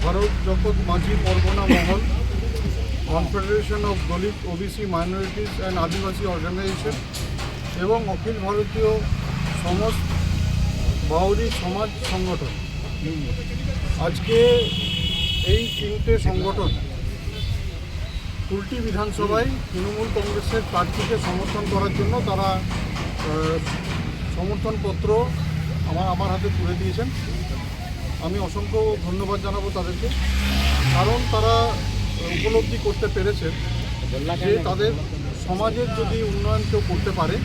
ভারত জগৎ Majhi Pargana Mahal, confederation of Dalit OBC minorities and Adivasi organisation এবং অখিল ভারতীয় সমাজ বাউরি সমাজ সংগঠন, আজকে এই তিনটে সংগঠন কুলটি বিধানসভায় তৃণমূল কংগ্রেসের প্রার্থীকে সমর্থন করার জন্য তারা সমর্থনপত্র আমার হাতে তুলে দিয়েছেন। আমি অসংখ্য ধন্যবাদ জানাবো তাদেরকে, কারণ তারা উপলব্ধি করতে পেরেছেন যে তাদের সমাজের যদি উন্নয়ন কেউ করতে পারে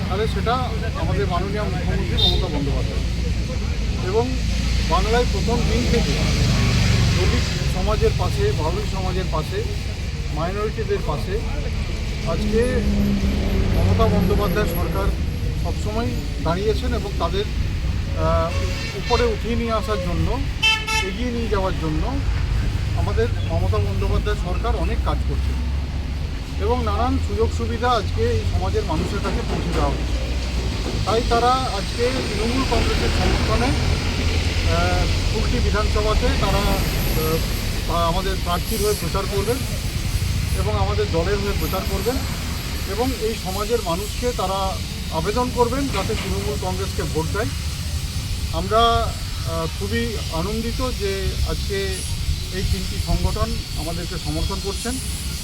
তাহলে সেটা আমাদের মাননীয় মুখ্যমন্ত্রী মমতা বন্দ্যোপাধ্যায়। এবং বাংলায় প্রথম দিন থেকে দলিত সমাজের পাশে, বাউরি সমাজের পাশে, মাইনরিটিদের পাশে আজকে মমতা বন্দ্যোপাধ্যায় সরকার সবসময় দাঁড়িয়েছেন এবং তাদের উপরে উঠিয়ে নিয়ে আসার জন্য, এগিয়ে নিয়ে যাওয়ার জন্য আমাদের মমতা বন্দ্যোপাধ্যায় সরকার অনেক কাজ করছে এবং নানান সুযোগ সুবিধা আজকে এই সমাজের মানুষের কাছে পৌঁছে দেওয়া হচ্ছে। তাই তারা আজকে তৃণমূল কংগ্রেসের সমর্থনে কুলটি বিধানসভাতে তারা আমাদের প্রার্থীর হয়ে প্রচার করবেন এবং আমাদের দলের হয়ে প্রচার করবেন এবং এই সমাজের মানুষকে তারা আবেদন করবেন যাতে তৃণমূল কংগ্রেসকে ভোট দেয়। আমরা খুবই আনন্দিত যে আজকে এই তিনটি সংগঠন আমাদেরকে সমর্থন করছেন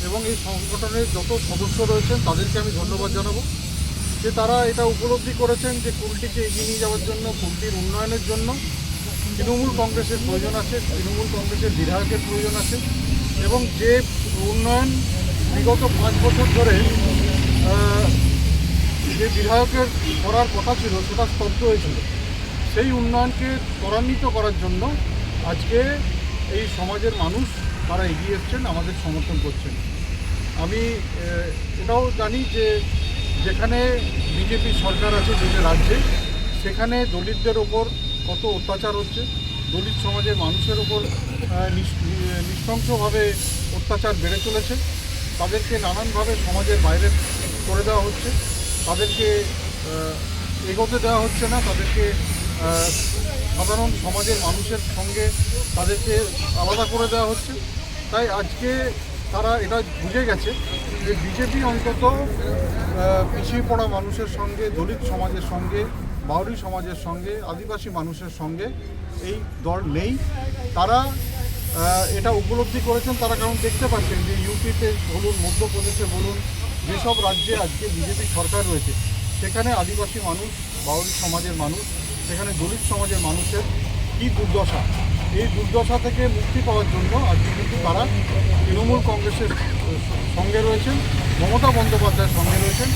এবং এই সংগঠনের যত সদস্য রয়েছেন তাদেরকে আমি ধন্যবাদ জানাবো যে তারা এটা উপলব্ধি করেছেন যে কুলটিকে এগিয়ে নিয়ে যাওয়ার জন্য, কুলটির উন্নয়নের জন্য তৃণমূল কংগ্রেসের প্রয়োজন আছে, তৃণমূল কংগ্রেসের বিধায়কের প্রয়োজন আছে এবং যে উন্নয়ন বিগত 5 বছর ধরে যে বিধায়কের করার কথা ছিল সেটা স্তব্ধ হয়েছিল, সেই উন্নয়নকে ত্বরান্বিত করার জন্য আজকে এই সমাজের মানুষ তারা এগিয়ে এসছেন, আমাদের সমর্থন করছেন। আমি এটাও জানি যে যেখানে বিজেপি সরকার আছে যে রাজ্যে, সেখানে দলিতদের ওপর কত অত্যাচার হচ্ছে, দলিত সমাজের মানুষের ওপর নৃশংসভাবে অত্যাচার বেড়ে চলেছে, তাদেরকে নানানভাবে সমাজের বাইরে করে দেওয়া হচ্ছে, তাদেরকে এগোতে দেওয়া হচ্ছে না, তাদেরকে সাধারণ সমাজের মানুষের সঙ্গে তাদেরকে আলাদা করে দেওয়া হচ্ছে। তাই আজকে তারা এটা বুঝে গেছে যে বিজেপি অন্তত পিছিয়ে পড়া মানুষের সঙ্গে, দলিত সমাজের সঙ্গে, বাউরি সমাজের সঙ্গে, আদিবাসী মানুষের সঙ্গে এই দল নেই। তারা এটা উপলব্ধি করেছেন তারা, কারণ দেখতে পাচ্ছেন যে ইউপিতে বলুন, মধ্যপ্রদেশে বলুন, যেসব রাজ্যে আজকে বিজেপি সরকার রয়েছে সেখানে আদিবাসী মানুষ, বাউরি সমাজের মানুষ, সেখানে দলিত সমাজের মানুষের কী দুর্দশা, এই দুর্দশা থেকে মুক্তি পাওয়ার জন্য আজকে কিন্তু তারা তৃণমূল কংগ্রেসের সঙ্গে রয়েছেন, মমতা বন্দ্যোপাধ্যায়ের সঙ্গে রয়েছেন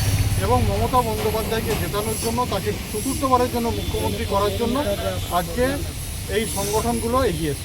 এবং মমতা বন্দ্যোপাধ্যায়কে জেতানোর জন্য, তাকে চতুর্থবারের জন্য মুখ্যমন্ত্রী করার জন্য আজকে এই সংগঠনগুলো এগিয়ে এসেছে।